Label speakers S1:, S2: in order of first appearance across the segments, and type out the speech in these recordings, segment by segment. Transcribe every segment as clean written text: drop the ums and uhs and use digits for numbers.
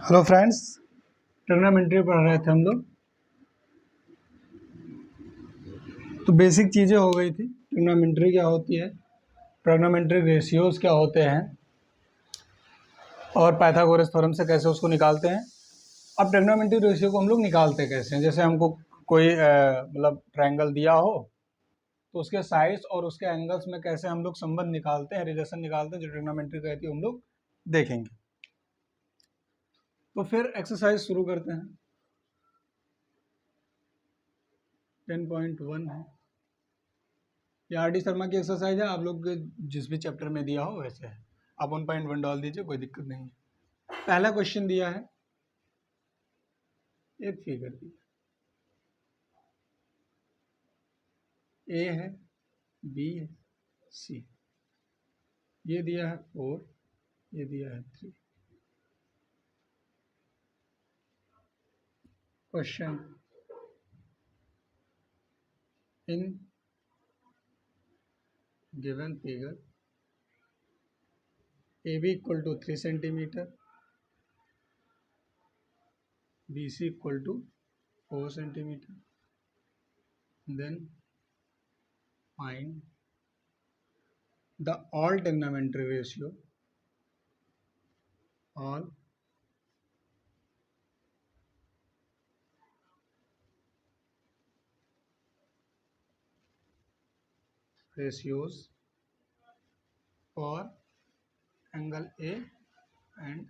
S1: Hello friends, trigonometry पढ़ रहे थे हम लोग। तो बेसिक चीज़ें हो गई थी। ट्रिग्नोमेट्री क्या होती है, ट्रिग्नोमेट्रिक रेशियोज क्या होते हैं और पाइथागोरस थ्योरम से कैसे उसको निकालते हैं। अब ट्रिग्नोमेट्रिक रेशियो को हम लोग निकालते कैसे हैं, जैसे हमको कोई मतलब ट्रायंगल दिया हो तो उसके साइड्स और उसके एंगल्स में कैसे हम लोग संबंध निकालते हैं, रिलेशन निकालते हैं, जो ट्रिग्नोमेट्री कहती है हम लोग देखेंगे। तो फिर एक्सरसाइज शुरू करते हैं। 10.1 है, ये आर डी शर्मा की एक्सरसाइज है, आप लोग जिस भी चैप्टर में दिया हो वैसे है। आप 1.1 डाल दीजिए, कोई दिक्कत नहीं है। पहला क्वेश्चन दिया है, एक फिगर दी, ए है, बी है, सी, ये दिया है 4, ये दिया है 3। Question, in given figure A B equal to 3 centimetre, B C equal to 4 centimetre, then find the all trigonometry ratio, all ratios for angle A and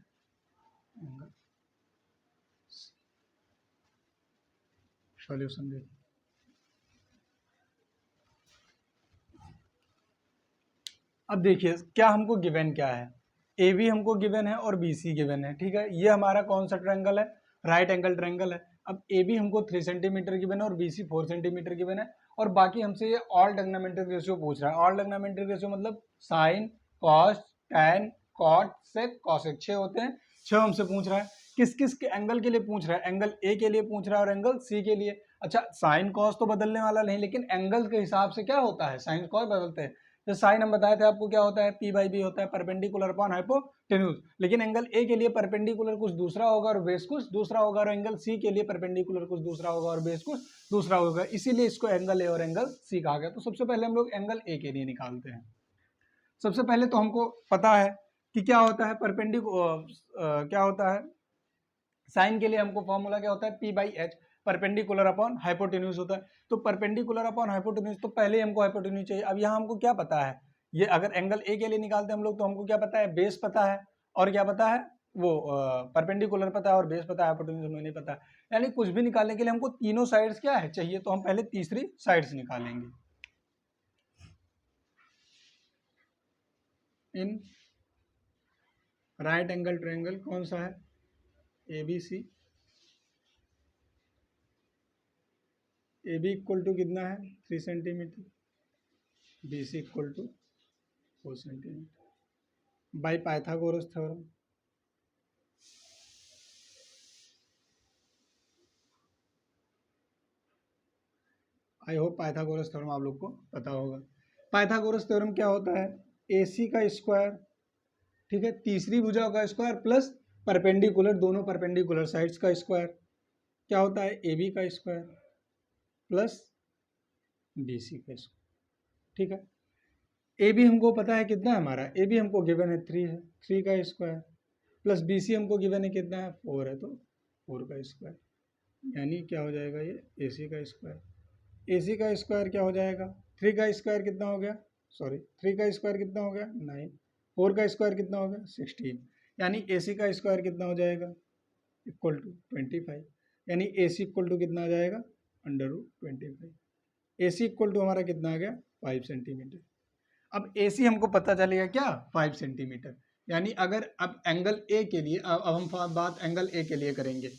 S1: angle C। Solution देखिए। अब देखिए क्या हमको गिवन क्या है, ए बी हमको given है और बी सी गिवन है, ठीक है। ये हमारा कौन सा ट्रायंगल है, राइट एंगल ट्रायंगल है। अब ए बी हमको 3 सेंटीमीटर गिवन है और बी सी 4 सेंटीमीटर गिवन है, और बाकी हमसे ये ऑल ट्रिग्नोमेट्रिक रेशियो पूछ रहा है। ऑल ट्रिग्नोमेट्रिक रेशियो मतलब साइन, कॉस, टैन, कॉट, सेक, कॉसेक, 6 होते हैं। 6 हमसे पूछ रहा है। किस किस के एंगल के लिए पूछ रहा है, एंगल ए के लिए पूछ रहा है और एंगल सी के लिए। अच्छा, साइन कॉस तो बदलने वाला नहीं, लेकिन एंगल के हिसाब से क्या होता है, साइन कॉस बदलते हैं। जो साइन हम बताए थे आपको क्या होता है, पी बाई बी होता है, परपेंडिकुलर अपॉन हाइपोटेन्यूज। लेकिन एंगल ए के लिए परपेंडिकुलर कुछ दूसरा होगा और बेस कुछ दूसरा होगा, और एंगल सी के लिए परपेंडिकुलर कुछ दूसरा होगा और बेस कुछ दूसरा होगा, इसीलिए इसको एंगल ए और एंगल सी कहा गया। तो सबसे पहले हम लोग एंगल ए के लिए निकालते हैं। सबसे पहले तो हमको पता है कि क्या होता है क्या होता है, साइन के लिए हमको फॉर्मूला क्या होता है, P by H, perpendicular upon hypotenuse होता है। तो परपेंडिकुलर अपॉन हाइपोटेन्यूज, तो पहले ही हमको हाइपोटेन्यूज चाहिए। अब यहाँ हमको क्या पता है, ये अगर एंगल ए के लिए निकालते हैं हम लोग तो हमको क्या पता है, बेस पता है, और क्या पता है, वो परपेंडिकुलर पता है, और बेस पता है, हाइपोटेन्यूज हमें नहीं पता है। यानी कुछ भी निकालने के लिए हमको तीनों साइड्स क्या है चाहिए, तो हम पहले तीसरी साइड्स निकालेंगे। इन राइट एंगल ट्रायंगल कौन सा है, A B C, A B equal to कितना है 3 centimetre, B C equal to 4 centimetre, by Pythagoras theorem. I hope Pythagoras theorem आप लोग को पता होगा। पाइथागोरस थ्योरम क्या होता है, ए सी का स्क्वायर, ठीक है, तीसरी भुजा का स्क्वायर प्लस परपेंडिकुलर, दोनों परपेंडिकुलर साइड्स का स्क्वायर, क्या होता है, ए बी का स्क्वायर प्लस बी सी का स्क्वायर, ठीक है। ए बी हमको पता है कितना है हमारा, ए बी हमको गिवन है 3 है, 3 का स्क्वायर प्लस बी सी हमको गिवन है कितना है 4 है, तो 4 का स्क्वायर, यानी क्या हो जाएगा ये ए सी का स्क्वायर। ए सी का स्क्वायर क्या हो जाएगा, 3 का स्क्वायर कितना हो गया, सॉरी 3 का स्क्वायर कितना हो गया 9, 4 का स्क्वायर कितना हो गया 16, यानी ए सी का स्क्वायर कितना हो जाएगा इक्वल टू 25, यानी ए सी इक्वल टू कितना आ जाएगा under root 25। A C equal to हमारा कितना आ गया 5 सेंटीमीटर। अब ए सी हमको पता चलेगा क्या 5 सेंटीमीटर, यानी अगर अब एंगल ए के लिए, अब हम बात एंगल ए के लिए करेंगे।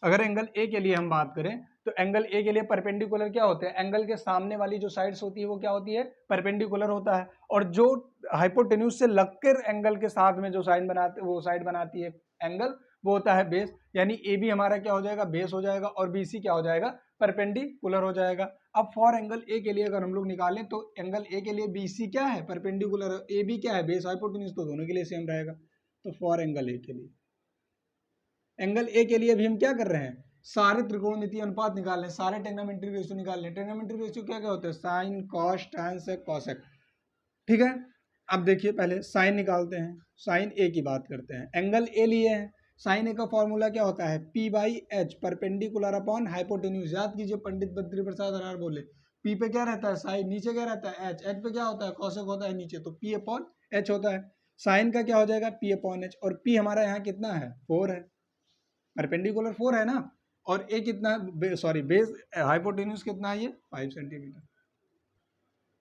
S1: अगर एंगल ए के लिए हम बात करें तो एंगल ए के लिए परपेंडिकुलर क्या होते हैं, एंगल के सामने वाली जो साइड्स होती है वो क्या होती है, परपेंडिकुलर होता है, और जो हाइपोटेन्यूज से लगकर एंगल के साथ में जो साइड बनाते वो साइड बनाती है एंगल, वो होता है बेस। यानी ए बी हमारा क्या हो जाएगा, बेस हो जाएगा, और बी सी क्या हो जाएगा, परपेंडिकुलर हो जाएगा। अब फॉर एंगल ए के लिए अगर हम लोग निकालें तो एंगल ए के लिए बी सी क्या है, परपेंडिकुलर, ए बी क्या है, बेस, हाइपोटेन्यूज, तो दोनों के लिए सेम रहेगा। तो फॉर एंगल ए के लिए एंगल ए के लिए भी हम क्या कर रहे हैं, सारे त्रिकोणमितीय अनुपात निकाल रहे हैं, सारे ट्रिग्नोमेट्री रेशियो निकाल रहे हैं। ट्रिग्नोमेट्री रेशियो क्या क्या होते हैं, sine cos tan sec cosec, ठीक है। अब देखिए पहले साइन निकालते हैं, साइन ए की बात करते हैं, एंगल ए लिए हैं, साइन ए का फॉर्मूला क्या होता है, P by H perpendicular upon hypotenuse. याद कीजिए पंडित बद्री प्रसाद अरार बोले, पी पे क्या रहता है साइन, नीचे क्या रहता है एच, एच पे क्या होता है कॉसेक होता है नीचे, तो पी अपॉन एच होता है। साइन का क्या हो जाएगा पी अपॉन एच, और पी हमारा यहाँ कितना है 4 है, परपेंडिकुलर 4 है ना, और ए कितना, सॉरी बेस हाइपोटेन्यूज कितना है ये 5 सेंटीमीटर,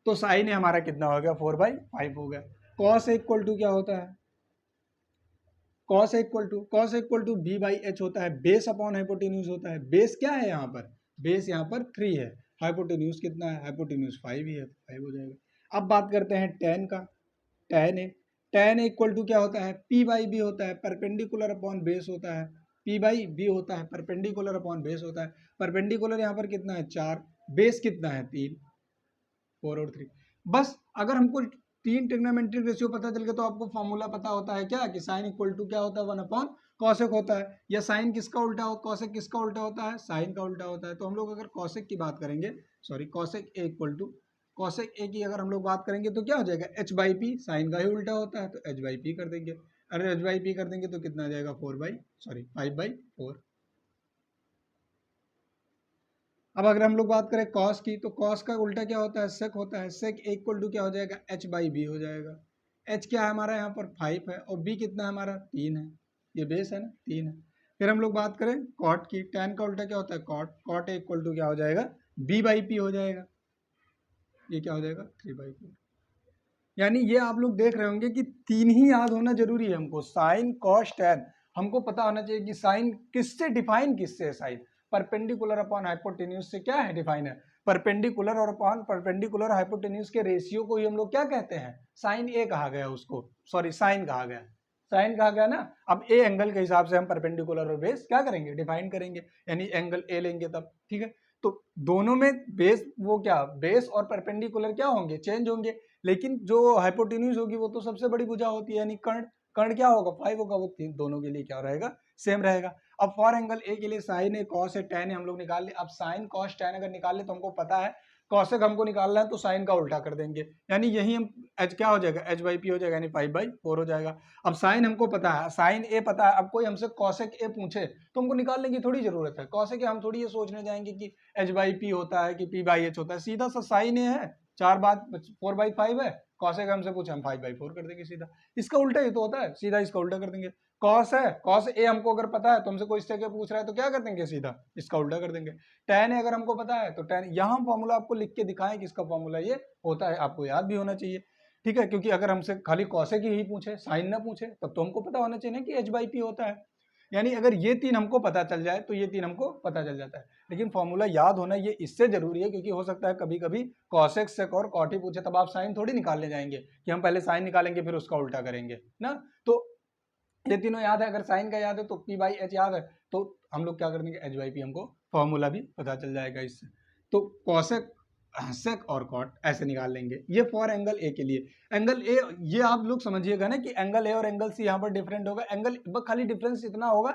S1: तो साइन ए हमारा कितना हो गया 4/5 हो गया। कॉस इक्वल टू क्या होता है, cos equal to B by H होता है, बेस अपॉन हाइपोटेन्यूज होता है। बेस क्या है यहाँ पर, बेस यहाँ पर 3 है, हाइपोटेन्यूज कितना है, हाइपोटेन्यूज 5 ही है, 5 हो जाएगा। अब बात करते हैं टेन का, टेन ए इक्वल टू क्या होता है, पी बाई बी होता है, परपेंडिकुलर अपॉन बेस होता है, पी बाई बी होता है, परपेंडिकुलर अपॉन बेस होता है। परपेंडिकुलर यहाँ पर कितना है 4, बेस कितना है 3, 4 और 3। बस अगर हमको 3 ट्रिग्नोमेट्रिक रेशियो पता चल गया तो आपको फॉर्मूला पता होता है क्या, कि साइन इक्वल टू क्या होता है 1 अपॉन कॉसेक होता है, या साइन किसका उल्टा हो, कॉसेक किसका उल्टा होता है, साइन का उल्टा होता है। तो हम लोग अगर कॉसेक की बात करेंगे, sorry cosec A equal to, cosec A की अगर हम लोग बात करेंगे तो क्या हो जाएगा एच बाई पी, साइन का ही उल्टा होता है तो एच बाई पी कर देंगे, अरे एच बाई पी कर देंगे तो कितना आ जाएगा 5/4। अब अगर हम लोग बात करें कॉस की, तो कॉस का उल्टा क्या होता है सेक होता है, सेक इक्वल टू क्या हो जाएगा एच बाई बी हो जाएगा। एच क्या है हमारा यहाँ पर 5 है, और बी कितना है हमारा 3 है, ये बेस है ना 3 है। फिर हम लोग बात करें कॉट की, टैन का उल्टा क्या होता है कॉट, कॉट इक्वल टू क्या हो जाएगा बी बाई पी हो जाएगा, ये क्या हो जाएगा 3/4। यानी ये आप लोग देख रहे होंगे कि 3 ही याद होना जरूरी है हमको, साइन कॉस टैन। हमको पता होना चाहिए कि साइन किससे डिफाइन, किससे है साइन, परपेंडिकुलर अपॉन हाइपोटेन्यूज से क्या है डिफाइन है, परपेंडिकुलर और अपॉन परपेंडिकुलर हाइपोटेन्यूज के रेशियो को ही हम लोग क्या कहते हैं, साइन ए कहा गया उसको, सॉरी साइन कहा गया, साइन कहा गया ना। अब ए एंगल के हिसाब से हम परपेंडिकुलर और बेस क्या करेंगे डिफाइन करेंगे, यानी एंगल ए लेंगे तब, ठीक है। तो दोनों में बेस वो क्या, बेस और परपेंडिकुलर क्या होंगे चेंज होंगे, लेकिन जो हाइपोटेन्यूज होगी वो तो सबसे बड़ी भुजा होती है, यानी कर्ण, कर्ण क्या होगा 5 होगा, वो दोनों के लिए क्या रहेगा सेम रहेगा। अब फॉर एंगल ए के लिए साइन है कॉस है टैन है हम लोग निकाल ले। अब साइन कॉस टैन अगर निकाल ले तो हमको पता है कॉसेक हमको निकालना है तो साइन का उल्टा कर देंगे, यानी यही हम एच क्या हो जाएगा एच बाई पी हो जाएगा, यानी 5/4 हो जाएगा। अब साइन हमको पता है, साइन ए पता है, अब कोई हमसे कॉसेक ए पूछे तो हमको निकालने की थोड़ी जरूरत है, कॉसेक ए हम थोड़ी ये सोचने जाएंगे कि एच बाई पी होता है कि पी बाई एच होता है, सीधा सा साइन ए है 4/4/5 है, कॉसेक हमसे पूछे हम 5/4 कर देंगे सीधा, इसका उल्टा ही तो होता है, सीधा इसका उल्टा कर देंगे। कॉस है, कॉस ए हमको अगर पता है तो हमसे कोई इससे क्या पूछ रहा है तो क्या कर देंगे सीधा इसका उल्टा कर देंगे। टैन है अगर हमको पता है तो टैन, यहाँ फॉर्मूला आपको लिख के दिखाएं कि इसका फॉर्मूला ये होता है, आपको याद भी होना चाहिए, ठीक है। क्योंकि अगर हमसे खाली कॉसेक ही पूछे साइन ना पूछे तब तो हमको पता होना चाहिए ना कि एच बाई पी होता है, यानी अगर ये 3 हमको पता चल जाए तो ये 3 हमको पता चल जाता है। लेकिन फॉर्मूला याद होना ये इससे जरूरी है क्योंकि हो सकता है कभी कभी कॉसेक सेक और कॉट ही पूछे, तब आप साइन थोड़ी निकालने जाएंगे कि हम पहले साइन निकालेंगे फिर उसका उल्टा करेंगे ना। तो ये तीनों याद है, अगर साइन का याद है तो पी बाई एच याद है तो हम लोग क्या कर देंगे एच बाई पी, हमको फॉर्मूला भी पता चल जाएगा इससे। तो कॉसेक सेक और कॉट ऐसे निकाल लेंगे, ये फॉर एंगल ए के लिए। एंगल ए ये आप लोग समझिएगा ना कि एंगल ए और एंगल सी यहाँ पर डिफरेंट होगा, एंगल खाली डिफरेंस इतना होगा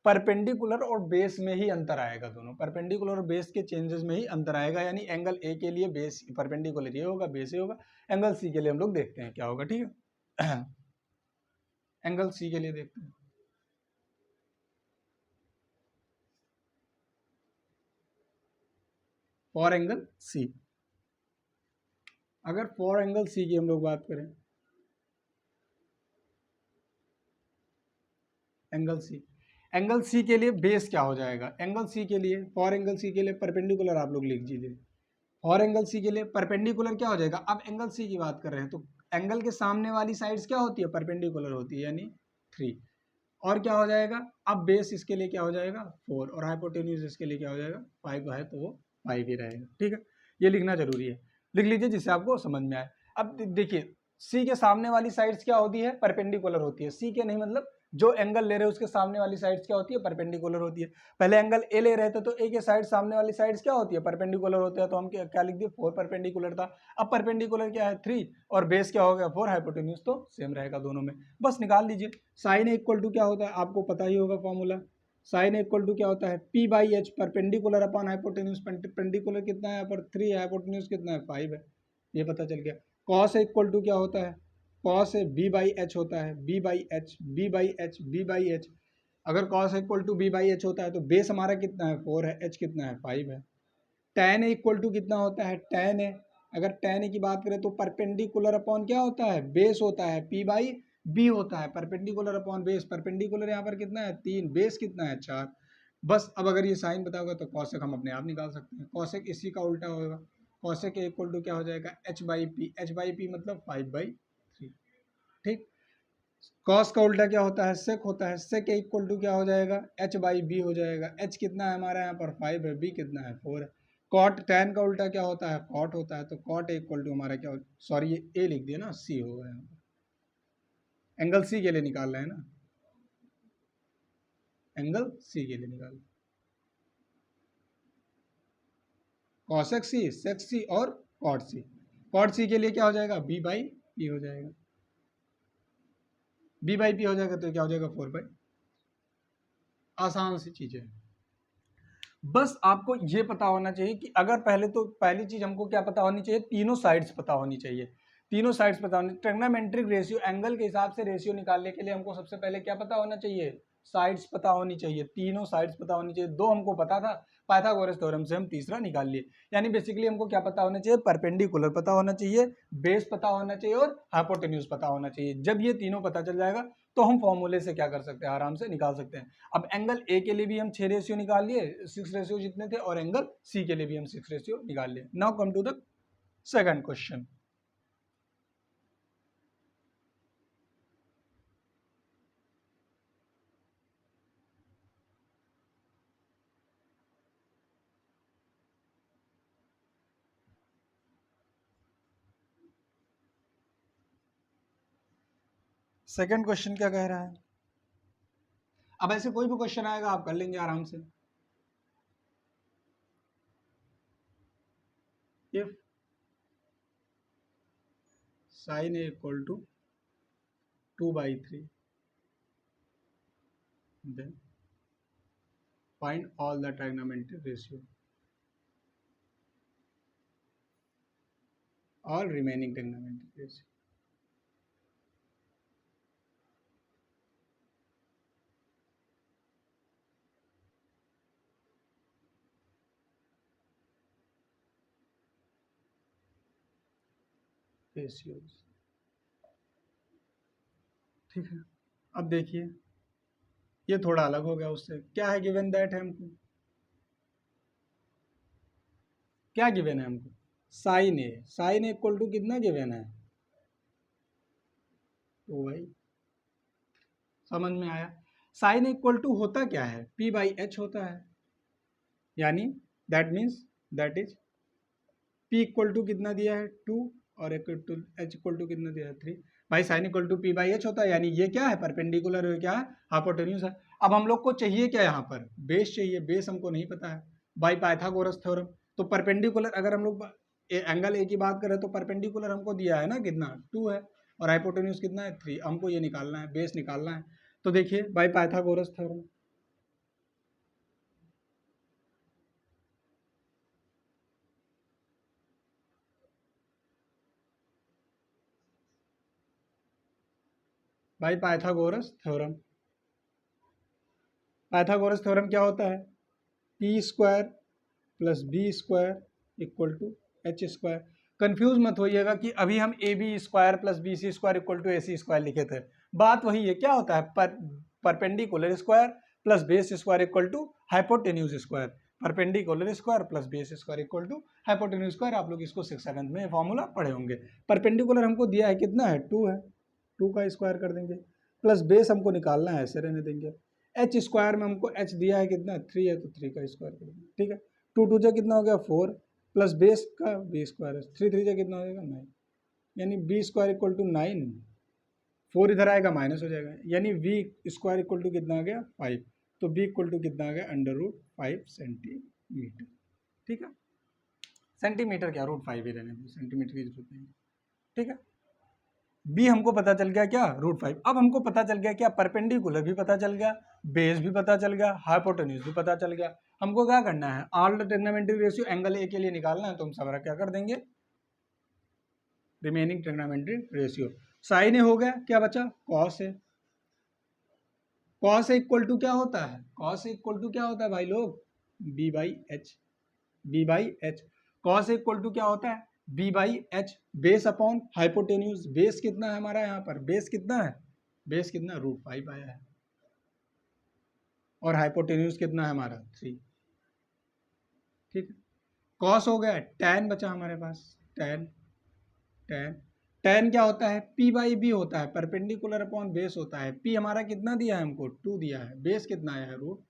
S1: परपेंडिकुलर और बेस में ही अंतर आएगा, दोनों परपेंडिकुलर और बेस के चेंजेस में ही अंतर आएगा, यानी एंगल ए के लिए बेस परपेंडिकुलर ये होगा बेस ये होगा, एंगल सी के लिए हम लोग देखते हैं क्या होगा, ठीक है। एंगल सी के लिए देखते हैं, फॉर एंगल सी, अगर फॉर एंगल सी की हम लोग बात करें, एंगल सी के लिए बेस क्या हो जाएगा, एंगल सी के लिए फॉर एंगल सी के लिए परपेंडिकुलर आप लोग लिख दीजिए, फॉर एंगल सी के लिए परपेंडिकुलर क्या हो जाएगा। अब एंगल सी की बात कर रहे हैं तो एंगल के सामने वाली साइड्स क्या होती है परपेंडिकुलर होती है, यानी 3, और क्या हो जाएगा अब बेस इसके लिए क्या हो जाएगा 4, और हाइपोटेन्यूज इसके लिए क्या हो जाएगा 5 है तो वो 5 ही रहेगा, ठीक है। ये लिखना जरूरी है, लिख लीजिए जिससे आपको समझ में आए। अब देखिए सी के सामने वाली साइड्स क्या होती है परपेंडिकुलर होती है, सी के नहीं मतलब जो एंगल ले रहे हैं उसके सामने वाली साइड्स क्या होती है परपेंडिकुलर होती है। पहले एंगल ए ले रहे थे तो ए के साइड सामने वाली साइड्स क्या होती है परपेंडिकुलर होती है, तो हम क्या लिख दिए 4 परपेंडिकुलर था। अब परपेंडिकुलर क्या है 3 और बेस क्या हो गया 4, हाइपोटेन्यूज तो सेम रहेगा दोनों में, बस निकाल लीजिए। साइन ए इक्वल टू क्या होता है आपको पता ही होगा फॉर्मूला, साइन इक्वल टू क्या होता है P by H, perpendicular upon hypotenuse, perpendicular कितना है यहाँ पर 3 है, हाइपोटेन्यूज कितना है 5 है, ये पता चल गया। कॉस इक्वल टू क्या होता है, कॉस है बी बाई एच होता है, B by H, B by H, B by H. अगर cos equal to B by H होता है तो बेस हमारा कितना है 4 है, एच कितना है 5 है। tan इक्वल टू कितना होता है, tan है, अगर tan की बात करें तो परपेंडिकुलर अपॉन क्या होता है, बेस होता है, p बाई बी होता है, परपेंडिकुलर अपॉन बेस, परपेंडिकुलर यहाँ पर कितना है 3, बेस कितना है 4। बस अब अगर ये साइन बताओगे तो कॉसेक हम अपने आप निकाल सकते हैं, कॉसेक इसी का उल्टा होगा, कॉसेक इक्वल टू क्या हो जाएगा h by P, h by P मतलब 5/3, ठीक। कॉस का उल्टा क्या होता है, सेक होता है, सेक इक्वल टू क्या हो जाएगा h बाई बी हो जाएगा, h कितना है हमारा यहाँ पर 5 है, b कितना है 4 है। कॉट, टैन का उल्टा क्या होता है, कॉट होता है, तो कॉट इक्वल टू हमारा क्या, सॉरी ये ए लिख दिया ना, सी होगा यहाँ पर, एंगल सी के लिए निकाल रहे हैं ना, एंगल सी के लिए निकाल, कॉसेक सी, सेक सी और कॉट सी। कॉट सी के लिए क्या हो जाएगा बी बाई पी हो जाएगा, बी बाई पी हो जाएगा तो क्या हो जाएगा 4/, आसान सी चीजें। बस आपको ये पता होना चाहिए कि अगर पहले तो पहली चीज हमको क्या पता होनी चाहिए, तीनों साइड्स पता होनी चाहिए, तीनों साइड्स पता होनी। ट्रिग्नोमेट्रिक रेशियो, एंगल के हिसाब से रेशियो निकालने के लिए हमको सबसे पहले क्या पता होना चाहिए, साइड्स पता होनी चाहिए, तीनों साइड्स पता होनी चाहिए। दो हमको पता था, पाइथागोरस थ्योरम से हम तीसरा निकाल लिए। यानी बेसिकली हमको क्या पता होना चाहिए, परपेंडिकुलर पता होना चाहिए, बेस पता होना चाहिए और हाइपोटेन्यूज पता होना चाहिए। जब ये तीनों पता चल जाएगा तो हम फॉर्मूले से क्या कर सकते हैं, आराम से निकाल सकते हैं। अब एंगल ए के लिए भी हम 6 रेशियो निकाल लिए, 6 रेशियो जितने थे, और एंगल सी के लिए भी हम 6 रेशियो निकाल लिए। Now come to the second question. Second question क्या कह रहा है, अब ऐसे कोई भी क्वेश्चन आएगा आप कर लेंगे आराम से। If sine A equal to 2/3 then find all the trigonometric ratio, all remaining trigonometric ratio। Ratios, ठीक है। अब देखिए ये थोड़ा अलग हो गया उससे, क्या है गिवन दैट है हमको, क्या गिवन है हमको, sine A, sine A equal to कितना गिवन है, तो भाई समझ में आया। साइन इक्वल टू होता क्या है, p बाई एच होता है, यानी that means that is p equal to कितना दिया है 2 और h इक्वल टू कितना दिया है 3। भाई sine equal to p by H होता है, यानी ये क्या है परपेंडिकुलर है, क्या है हाइपोटेन्यूज है। अब हम लोग को चाहिए क्या, यहाँ पर बेस चाहिए, बेस हमको नहीं पता है बाई पाइथागोरस थ्योरम। तो परपेंडिकुलर अगर हम लोग एंगल ए की बात करें तो परपेंडिकुलर हमको दिया है ना कितना 2 है, और हाइपोटेन्यूज कितना है 3, हमको ये निकालना है, बेस निकालना है। तो देखिए by Pythagoras theorem, by Pythagoras theorem, Pythagoras theorem क्या होता है, P square plus B square equal to H square. Confuse मत होइएगा कि अभी हम A B square plus B C square equal to A C square लिखे थे, बात वही है। क्या होता है perpendicular square plus base square equal to hypotenuse square, perpendicular square plus base square equal to hypotenuse square. आप लोग इसको 6th-7th में फॉर्मूला पढ़े होंगे। परपेंडिकुलर हमको दिया है कितना है 2 है, 2 का स्क्वायर कर देंगे, प्लस बेस हमको निकालना है, ऐसे रहने देंगे। एच स्क्वायर में हमको एच दिया है कितना 3 है, तो 3 का स्क्वायर कर देंगे, ठीक है। 2 2 जा कितना हो गया 4, प्लस बेस का बी स्क्वायर है, 3 3 जा कितना हो जाएगा 9, यानी बी स्क्वायर इक्वल टू 9, 4 इधर आएगा माइनस हो जाएगा, यानी वी स्क्वायर इक्वल टू कितना आ गया 5। तो बी इक्वल टू कितना आ गया √5 सेंटीमीटर, ठीक है। सेंटीमीटर क्या, √5 ही रहने दो, सेंटीमीटर की जरूरत नहीं, ठीक है। बी हमको पता चल गया क्या, √5। अब हमको पता चल गया क्या, परपेंडिकुलर भी पता चल गया, बेस भी पता चल गया, हाइपोटेन्यूज भी पता चल गया। हमको क्या करना है, all the trigonometry ratio angle A के लिए निकालना है, तो हम सारा क्या कर देंगे, remaining trigonometry ratio. Sine A हो गया, क्या बचा, cos A. Cos A equal to क्या होता है, कॉस ए इक्वल टू क्या होता है भाई लोग, B by H, B by H. Cos A equal to क्या होता है, B by H, base upon hypotenuse. Base कितना है हमारा यहाँ पर, बेस कितना है, बेस कितना, √5 आया है, और हाइपोटेन्यूज कितना है हमारा 3। ठीक है, कॉस हो गया, टैन बचा हमारे पास, टैन, टैन, टैन क्या होता है, पी बाई बी होता है, परपेंडिकुलर अपॉन बेस होता है। पी हमारा कितना दिया है हमको, 2 दिया है, बेस कितना आया है, रूट।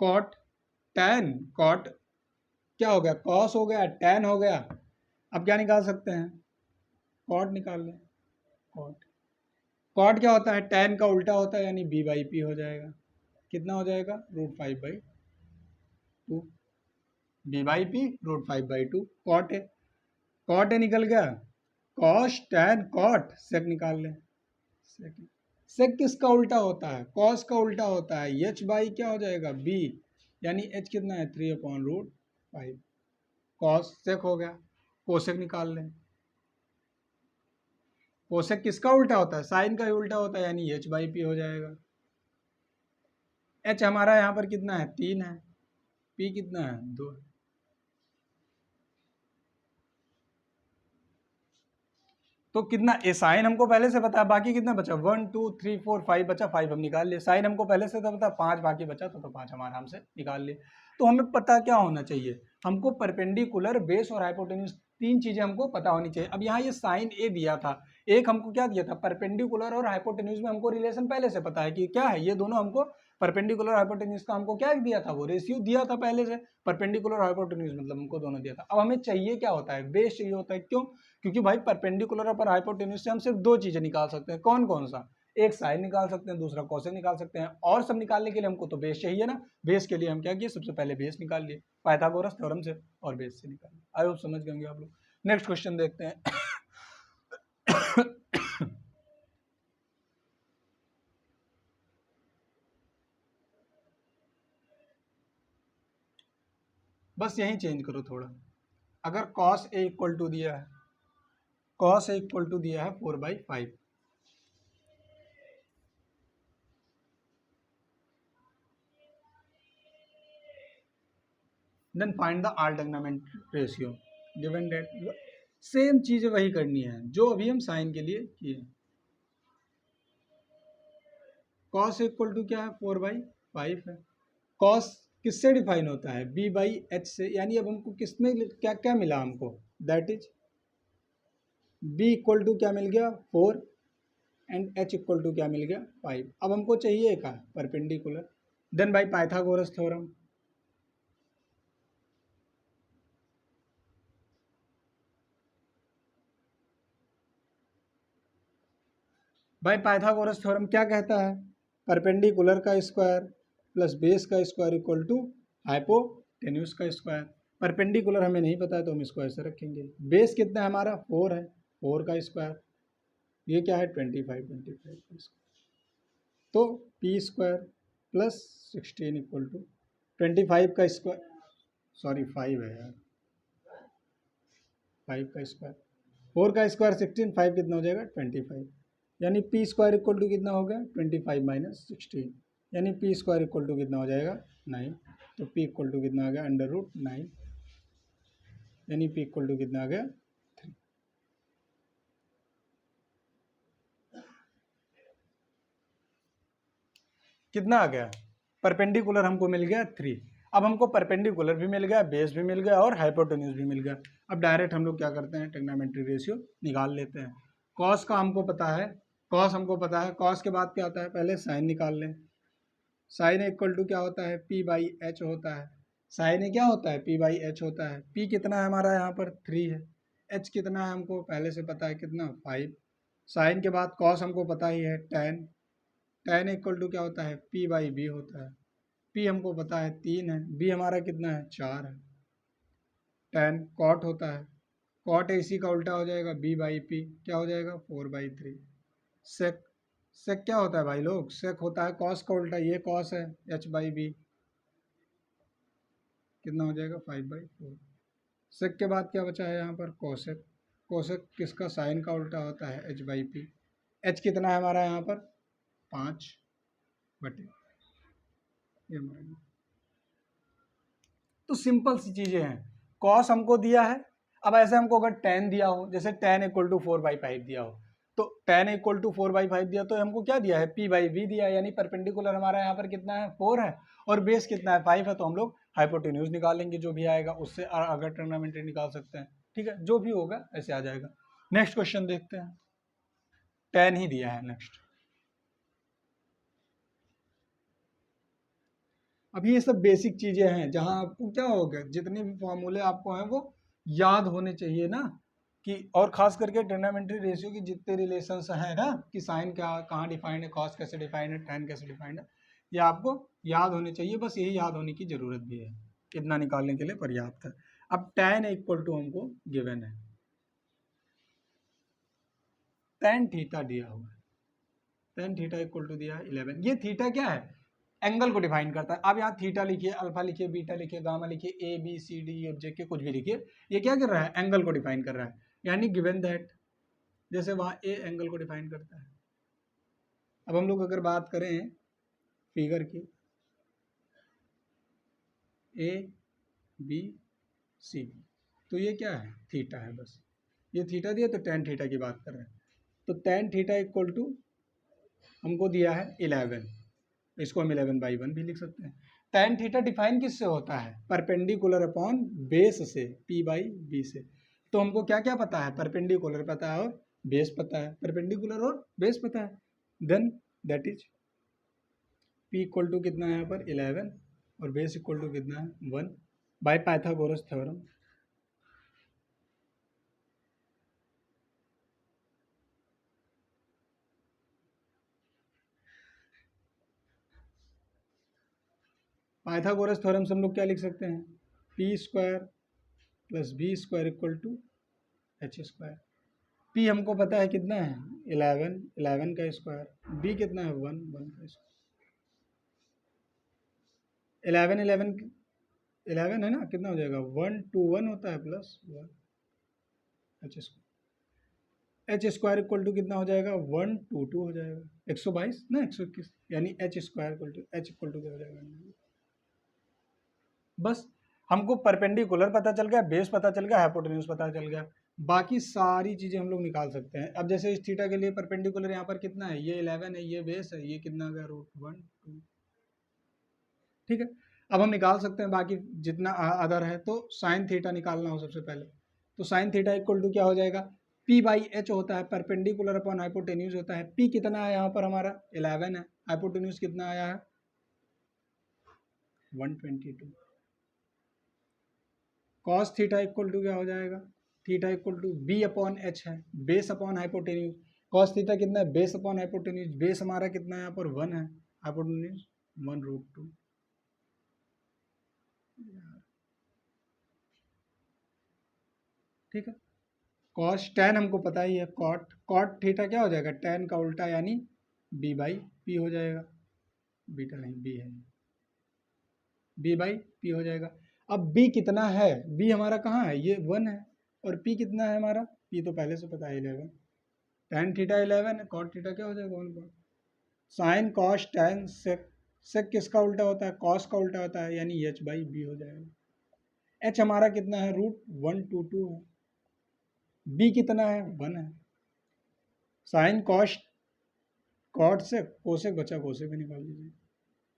S1: कॉट, टैन, कॉट क्या हो गया, कॉस हो गया, टैन हो गया। अब क्या निकाल सकते हैं, कॉट निकाल लें, कॉट। कॉट क्या होता है, टैन का उल्टा होता है, यानी बी बाई पी हो जाएगा। कितना हो जाएगा, √5/2, बी बाई पी √5/2। कॉट है, कॉट है निकल गया, कॉस टैन कॉट, सेक निकाल लें, सेक। सेक किसका उल्टा होता है, कॉस का उल्टा होता है, एच बाई क्या हो जाएगा, बी, यानी एच कितना है, 3/√5। कॉस सेक हो गया, कोसेक निकाल लें। कोसेक किसका उल्टा होता है, साइन का ही उल्टा होता है, यानी एच बाई पी हो जाएगा। एच हमारा यहाँ पर कितना है, 3 है, पी कितना है, 2। तो कितना, ए साइन हमको पहले से पता है, बाकी कितना बचा, 1 2 3 4 5 बचा, 5 हम निकाल लिए। साइन हमको पहले से तो पता, 5 बाकी बचा, तो 5 हम आराम से निकाल लिए। तो हमें पता क्या होना चाहिए, हमको परपेंडिकुलर, बेस और हाइपोटेन्यूज, 3 चीजें हमको पता होनी चाहिए। अब यहाँ ये साइन ए दिया था, एक हमको क्या दिया था, परपेंडिकुलर और हाइपोटेन्यूज में हमको रिलेशन पहले से पता है कि क्या है, ये दोनों हमको परपेंडिकुलर हाइपोटेन्यूज का हमको क्या दिया था, वो रेशियो दिया था पहले से। परपेंडिकुलर हाइपोटेन्यूज मतलब हमको दोनों दिया था। अब हमें चाहिए क्या होता है, बेस चाहिए होता है। क्यों, क्योंकि भाई परपेंडिकुलर और हाइपोटेन्यूज से हम सिर्फ 2 चीजें निकाल सकते हैं, कौन कौन सा, एक साइन निकाल सकते हैं, दूसरा कोसेक निकाल सकते हैं। और सब निकालने के लिए हमको तो बेस चाहिए ना, बेस के लिए हम क्या किए, सबसे पहले बेस निकाल लिए पाइथागोरस थ्योरम से, और बेस से निकाल लिए। आई होप समझ गए आप लोग। नेक्स्ट क्वेश्चन देखते हैं। बस यही चेंज करो थोड़ा। अगर cos a इक्वल टू दिया है, cos a इक्वल टू दिया है 4/5, then find the alternate ratio given that. Same चीज वही करनी है जो अभी हम साइन के लिए किए। cos इक्वल टू क्या है, 4/5 है। cos किससे डिफाइन होता है, b बाई एच से। यानी अब हमको किसमें क्या क्या मिला हमको, that is b equal to क्या मिल गया, 4, एंड h इक्वल टू क्या मिल गया, 5। अब हमको चाहिए का perpendicular, then by Pythagoras theorem. भाई पाइथागोरस थ्योरम क्या कहता है, परपेंडिकुलर का स्क्वायर प्लस बेस का स्क्वायर इक्वल टू हाइपोटेन्यूज का स्क्वायर। परपेंडिकुलर हमें नहीं पता है तो हम इसको ऐसे रखेंगे। बेस कितना है हमारा, 4 है, 4 का स्क्वायर, ये क्या है, 25 का स्क्वायर। तो P square plus 16 equal to 25 का स्क्वायर, सॉरी 5 है यार, 5 का स्क्वायर, 4 का स्क्वायर 16, 5 कितना हो जाएगा, 25। यानी पी स्क्वायर इक्वल टू कितना हो गया, 25 माइनस 16, यानी पी स्क्वायर इक्वल टू कितना हो जाएगा, 9। तो पी इक्वल टू कितना आ गया, √9, यानी पी इक्वल टू कितना आ गया, 3। कितना आ गया, परपेंडिकुलर हमको मिल गया 3। अब हमको परपेंडिकुलर भी मिल गया, बेस भी मिल गया, और हाइपोटेन्यूज भी मिल गया। अब डायरेक्ट हम लोग क्या करते हैं, ट्रिग्नोमेट्री रेशियो निकाल लेते हैं। कॉस का हमको पता है, कॉस हमको पता है, कॉस के बाद क्या होता है, पहले साइन निकाल लें। साइन इक्वल टू क्या होता है, पी बाई एच होता है। साइन क्या होता है, पी बाई एच होता है। पी कितना है हमारा यहाँ पर, 3 है। एच कितना है हमको पहले से पता है, कितना, 5। साइन के बाद कॉस हमको पता ही है, टेन। टेन इक्वल टू क्या होता है, पी बाई बी होता है। पी हमको पता है 3 है, बी हमारा कितना है, 4 है। टेन कॉट होता है, कॉट ए सी का उल्टा हो जाएगा बी बाई पी, क्या हो जाएगा 4/3। सेक, सेक क्या होता है भाई लोग, सेक होता है कॉस का उल्टा, ये कॉस है एच बाई बी, कितना हो जाएगा 5/4। सेक के बाद क्या बचा है यहाँ पर कोसेक, कोसेक किसका साइन का उल्टा होता है एच बाई पी। एच कितना है हमारा यहाँ पर 5/, ये हमारा। तो सिंपल सी चीजें हैं, कॉस हमको दिया है, अब ऐसे हमको अगर tan दिया हो, जैसे tan = 4/5 दिया हो, तो tan = 4/5 दिया तो हमको क्या दिया है p/v दिया है, यानी परपेंडिकुलर हमारा यहाँ पर कितना है 4 है और बेस कितना है 5 है, तो हम लोग हाइपोटेन्यूज निकालेंगे जो भी आएगा उससे, अगर ट्रिग्नोमेट्री निकाल सकते हैं, ठीक है, जो भी होगा ऐसे आ जाएगा। नेक्स्ट क्वेश्चन देखते हैं, tan ही दिया है नेक्स्ट। अब ये सब बेसिक चीजें हैं जहां आपको क्या होगा, जितने भी फॉर्मूले आपको हैं वो याद होने चाहिए ना, कि और खास करके ट्रिग्नोमेट्री रेशियो की जितने रिलेशंस हैं ना, कि साइन क्या कहाँ डिफाइंड है, कॉस कैसे डिफाइंड है, टैन कैसे डिफाइंड है, ये आपको याद होने चाहिए, बस यही याद होने की जरूरत भी है, इतना निकालने के लिए पर्याप्त है। अब tan = हमको गिवन है, tan थीटा दिया हुआ है, tan थीटा = दिया है 11, ये थीटा क्या है एंगल को डिफाइन करता है। आप यहाँ थीटा लिखिए, अल्फा लिखिए, बीटा लिखिए, गामा लिखिए, A B C D F J K कुछ भी लिखिए, ये क्या कर रहा है एंगल को डिफाइन कर रहा है, यानी गिवन दैट, जैसे वहाँ ए एंगल को डिफाइन करता है। अब हम लोग अगर बात करें फिगर की, ए बी सी, तो ये क्या है थीटा है, बस ये थीटा दिया तो tan थीटा की बात कर रहे हैं, तो tan थीटा = हमको दिया है 11, इसको हम 11/1 भी लिख सकते हैं। tan थीटा डिफाइन किससे होता है परपेंडिकुलर अपॉन बेस से, p/b से, तो हमको क्या क्या पता है, परपेंडिकुलर पता है और बेस पता है, परपेंडिकुलर और बेस पता है, देन दैट इज p = कितना है यहाँ पर 11 और बेस = कितना है 1 by Pythagoras theorem. Pythagoras theorem से हम लोग क्या लिख सकते हैं, p² + b² = h²। p हमको पता है कितना है 11, 11 का स्क्वायर, b कितना है 1, 1 का स्क्वायर, 11 11 11 है ना, कितना हो जाएगा 1 2 1 होता है +1 h² कितना हो जाएगा 1 2 2 हो जाएगा 122 ना 121, यानी h² h क्या हो जाएगा, बस हमको परपेंडिकुलर पता चल गया, बेस पता चल गया, हाइपोटेन्यूज पता चल गया, बाकी सारी चीजें हम लोग निकाल सकते हैं। अब जैसे इस थीटा के लिए परपेंडिकुलर यहाँ पर कितना है, ये 11 है, ये बेस है, ये कितना आ गया √1 2, ठीक है। अब हम निकाल सकते हैं बाकी जितना अदर है, तो साइन थीटा निकालना हो सबसे पहले, तो साइन थीटा = क्या हो जाएगा p/h होता है, परपेंडिकुलर अपॉन हाइपोटेन्यूज होता है, p कितना है यहाँ पर हमारा 11 है, हाइपोटेन्यूज कितना आया है 122, कॉस थीटा = क्या हो जाएगा, थीटा = b/h है, base upon hypotenuse, cos theta कितना है बेस अपॉन हाइपोटेन्यूज, बेस हमारा कितना है यहाँ पर 1 है, हाइपोटेन्यूज 1√2, ठीक है। कॉस tan हमको पता ही है, कॉट थीटा क्या हो जाएगा tan का उल्टा, यानी b/p हो जाएगा, बीटा नहीं b है, b/p हो जाएगा। अब b कितना है, b हमारा कहाँ है ये 1 है, और p कितना है हमारा, p तो पहले से पता है 11, tan थीटा 11 है, कॉट थीटा क्या हो जाएगा 1, साइन कॉस tan सेक, सेक किसका उल्टा होता है कॉस का उल्टा होता है, यानी h/b हो जाएगा। h हमारा कितना है √122 है, b कितना है 1 है, साइन कॉस कॉट से कोसेक बचा, कोसेक भी निकाल लीजिए,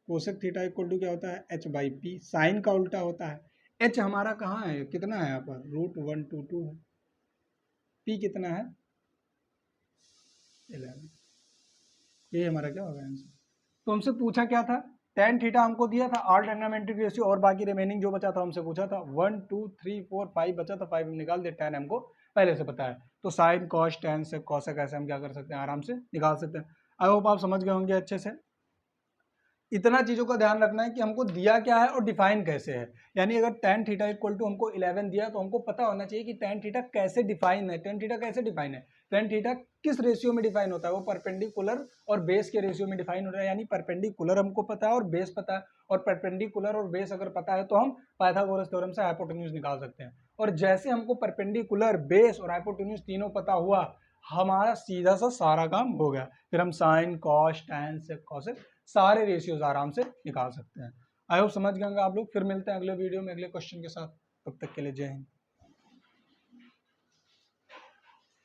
S1: कोसेक थीटा = क्या होता है h/p, साइन का उल्टा होता है, h हमारा कहाँ है कितना है यहाँ पर √122 है, p कितना है 11, ये हमारा क्या होगा आंसर। तो हमसे पूछा क्या था, tan थीटा हमको दिया था, ऑल ट्रिग्नोमेट्रिक रेशियो और बाकी रिमेनिंग जो बचा था हमसे पूछा था, 1 2 3 4 5 बचा था, 5 निकाल दे, tan हमको पहले से पता है, तो साइन कॉस tan से कॉसेक ऐसे हम क्या कर सकते हैं आराम से निकाल सकते हैं। आई होप आप समझ गए होंगे अच्छे से। इतना चीज़ों का ध्यान रखना है कि हमको दिया क्या है और डिफाइन कैसे है। यानी अगर tan थीटा इक्वल टू हमको 11 दिया तो हमको पता होना चाहिए कि tan थीटा कैसे डिफाइन है। tan थीटा कैसे डिफाइन है, tan थीटा किस रेशियो में डिफाइन होता है, वो परपेंडिकुलर और बेस के रेशियो में डिफाइन हो रहा है। यानी परपेंडिकुलर हमको पता है और बेस पता है, और परपेंडिकुलर और बेस अगर पता है तो हम पाइथागोरस थ्योरम से हाइपोटेन्यूज निकाल सकते हैं। और जैसे हमको परपेंडिकुलर, बेस और हाइपोटेन्यूज तीनों पता हुआ, हमारा सीधा सा सारा काम हो गया। फिर हम sign, cos, tan, sec, cosec सारे रेशियोज आराम से निकाल सकते हैं। आई होप समझ गए आप लोग। फिर मिलते हैं अगले वीडियो में अगले क्वेश्चन के साथ। तब तक के लिए जय हिंद।